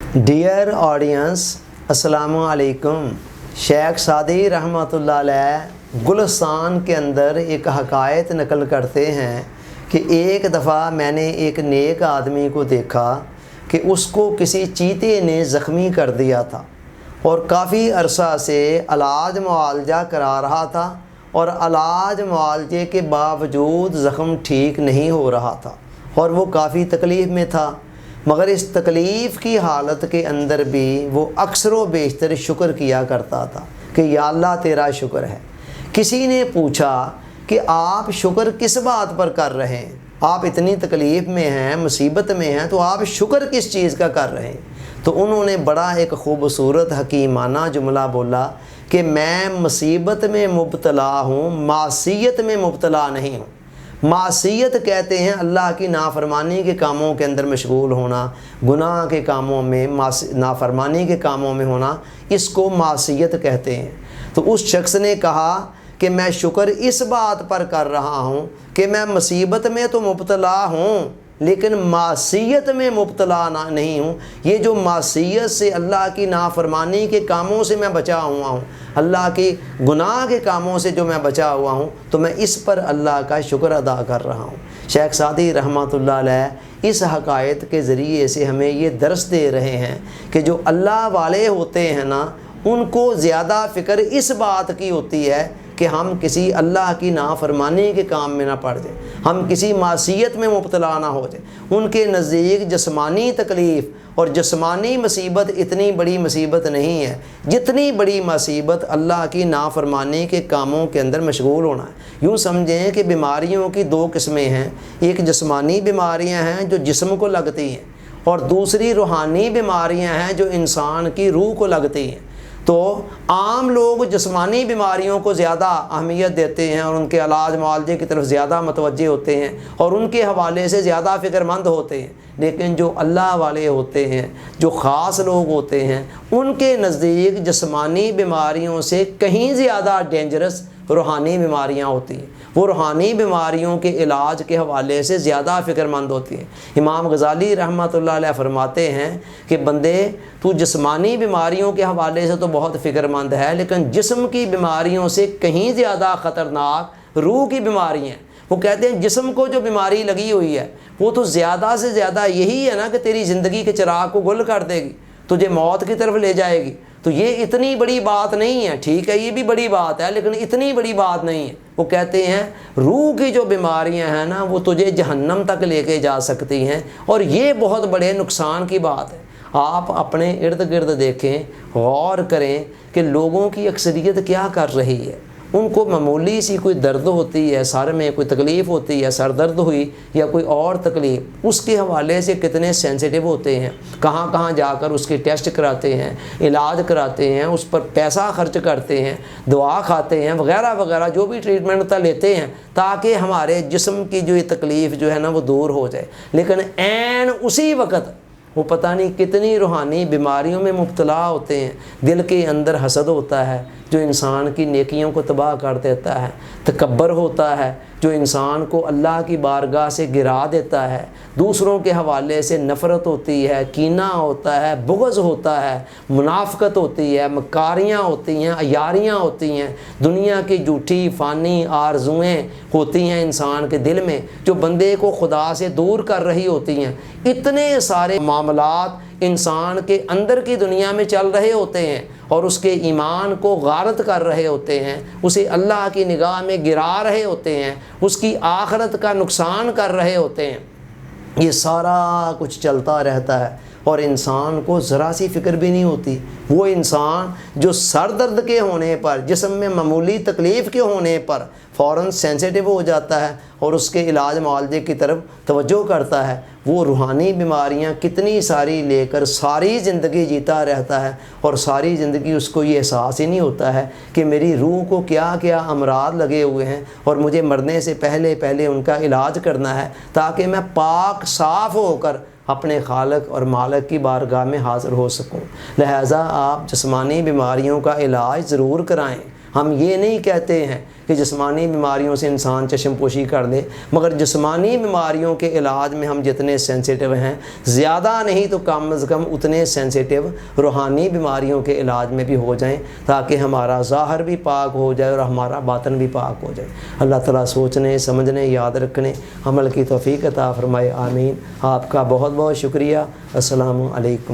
Dear audience, अस्सलाम वालेकुम। शेख सादी रहमतुल्लाह अलैह गुलिस्तान के अंदर एक हकायत नकल करते हैं कि एक दफ़ा मैंने एक नेक आदमी को देखा कि उसको किसी चीते ने ज़ख्मी कर दिया था और काफ़ी अरसा से इलाज मुआलजा करा रहा था और इलाज मुआलजे के बावजूद ज़ख्म ठीक नहीं हो रहा था और वो काफ़ी तकलीफ़ में था। मगर इस तकलीफ़ की हालत के अंदर भी वो अक्सर व बेशतर शुक्र किया करता था कि या अल्लाह तेरा शुक्र है। किसी ने पूछा कि आप शुक्र किस बात पर कर रहे हैं, आप इतनी तकलीफ़ में हैं, मुसीबत में हैं, तो आप शुक्र किस चीज़ का कर रहे हैं? तो उन्होंने बड़ा एक ख़ूबसूरत हकीमाना जुमला बोला कि मैं मुसीबत में मुब्तला हूँ, मासियत में मुब्तला नहीं हूँ। मासियत कहते हैं अल्लाह की नाफरमानी के कामों के अंदर मशगूल होना, गुनाह के कामों में नाफरमानी के कामों में होना, इसको मासियत कहते हैं। तो उस शख्स ने कहा कि मैं शुक्र इस बात पर कर रहा हूँ कि मैं मुसीबत में तो मुब्तला हूँ लेकिन मासियत में मुब्तला नहीं हूँ। ये जो मासियत से, अल्लाह की नाफरमानी के कामों से मैं बचा हुआ हूँ, अल्लाह के गुनाह के कामों से जो मैं बचा हुआ हूँ, तो मैं इस पर अल्लाह का शुक्र अदा कर रहा हूँ। शेख सादी रहमतुल्लाह अलैह इस हकायत के ज़रिए से हमें ये दर्स दे रहे हैं कि जो अल्लाह वाले होते हैं ना, उनको ज़्यादा फ़िक्र इस बात की होती है कि हम किसी अल्लाह की नाफरमानी के काम में ना पड़ जाए, हम किसी मासियत में मुब्तला ना हो जाए। उनके नज़दीक जिस्मानी तकलीफ़ और जिस्मानी मुसीबत इतनी बड़ी मुसीबत नहीं है जितनी बड़ी मुसीबत अल्लाह की नाफरमानी के कामों के अंदर मशगूल होना है। यूँ समझें कि बीमारियों की दो किस्में हैं, एक जिस्मानी बीमारियां हैं जो जिस्म को लगती हैं और दूसरी रूहानी बीमारियां हैं जो इंसान की रूह को लगती हैं। तो आम लोग जिस्मानी बीमारियों को ज़्यादा अहमियत देते हैं और उनके इलाज मुआलजे की तरफ ज़्यादा मतवज्जे होते हैं और उनके हवाले से ज़्यादा फ़िक्रमंद होते हैं। लेकिन जो अल्लाह वाले होते हैं, जो ख़ास लोग होते हैं, उनके नज़दीक जिस्मानी बीमारियों से कहीं ज़्यादा डेंजरस रूहानी बीमारियां होती हैं। वो रूहानी बीमारियों के इलाज के हवाले से ज़्यादा फ़िक्रमंद होती हैं। इमाम गज़ाली रहमतुल्लाह अलैह फरमाते हैं कि बंदे, तू जिस्मानी बीमारियों के हवाले से तो बहुत फ़िक्रमंद है, लेकिन जिस्म की बीमारियों से कहीं ज़्यादा ख़तरनाक रूह की बीमारियाँ हैं। वो कहते हैं जिस्म को जो बीमारी लगी हुई है वो तो ज़्यादा से ज़्यादा यही है ना कि तेरी ज़िंदगी के चिराग को गुल कर देगी, तुझे मौत की तरफ ले जाएगी। तो ये इतनी बड़ी बात नहीं है। ठीक है, ये भी बड़ी बात है लेकिन इतनी बड़ी बात नहीं है। वो कहते हैं रूह की जो बीमारियां हैं ना, वो तुझे जहन्नम तक लेके जा सकती हैं और ये बहुत बड़े नुकसान की बात है। आप अपने इर्द गिर्द देखें, गौर करें कि लोगों की अक्सरियत क्या कर रही है। उनको मामूली सी कोई दर्द होती है, सर में कोई तकलीफ़ होती है, सर दर्द हुई या कोई और तकलीफ़, उसके हवाले से कितने सेंसिटिव होते हैं, कहाँ कहाँ जाकर उसके टेस्ट कराते हैं, इलाज कराते हैं, उस पर पैसा खर्च करते हैं, दवा खाते हैं, वगैरह वगैरह, जो भी ट्रीटमेंट लेते हैं ताकि हमारे जिस्म की जो ये तकलीफ़ जो है ना वो दूर हो जाए। लेकिन ऐन उसी वक़्त वो पता नहीं कितनी रूहानी बीमारियों में मुब्तला होते हैं। दिल के अंदर हसद होता है जो इंसान की नेकियों को तबाह कर देता है, तकब्बर होता है जो इंसान को अल्लाह की बारगाह से गिरा देता है, दूसरों के हवाले से नफ़रत होती है, कीना होता है, बुग़्ज़ होता है, मुनाफ़क़त होती है, मकारियाँ होती हैं, अयारियाँ होती हैं, दुनिया की झूठी फ़ानी आरज़ुएँ होती हैं इंसान के दिल में जो बंदे को खुदा से दूर कर रही होती हैं। इतने सारे मामलात इंसान के अंदर की दुनिया में चल रहे होते हैं और उसके ईमान को गारत कर रहे होते हैं, उसे अल्लाह की निगाह में गिरा रहे होते हैं, उसकी आखिरत का नुकसान कर रहे होते हैं। ये सारा कुछ चलता रहता है और इंसान को ज़रा सी फ़िक्र भी नहीं होती। वो इंसान जो सर दर्द के होने पर, जिस्म में मामूली तकलीफ़ के होने पर फ़ौरन सेंसिटिव हो जाता है और उसके इलाज मुआलजे की तरफ तवज्जो करता है, वो रूहानी बीमारियां कितनी सारी लेकर सारी ज़िंदगी जीता रहता है और सारी ज़िंदगी उसको ये एहसास ही नहीं होता है कि मेरी रूह को क्या क्या अमराज लगे हुए हैं और मुझे मरने से पहले पहले उनका इलाज करना है ताकि मैं पाक साफ़ होकर अपने खालक और मालिक की बारगाह में हाज़िर हो सकूं। लिहाजा आप जिस्मानी बीमारियों का इलाज ज़रूर कराएं। हम ये नहीं कहते हैं کہ جسمانی بیماریوں سے انسان چشم پوشی کر دے، مگر جسمانی بیماریوں کے علاج میں ہم جتنے سینسیٹیو ہیں، زیادہ نہیں تو کم از کم اتنے سینسیٹیو روحانی بیماریوں کے علاج میں بھی ہو جائیں، تاکہ ہمارا ظاہر بھی پاک ہو جائے اور ہمارا باطن بھی پاک ہو جائے۔ اللہ تعالیٰ سوچنے، سمجھنے، یاد رکھنے، عمل کی توفیق عطا فرمائے، آمین۔ آپ کا بہت بہت شکریہ۔ السلام علیکم۔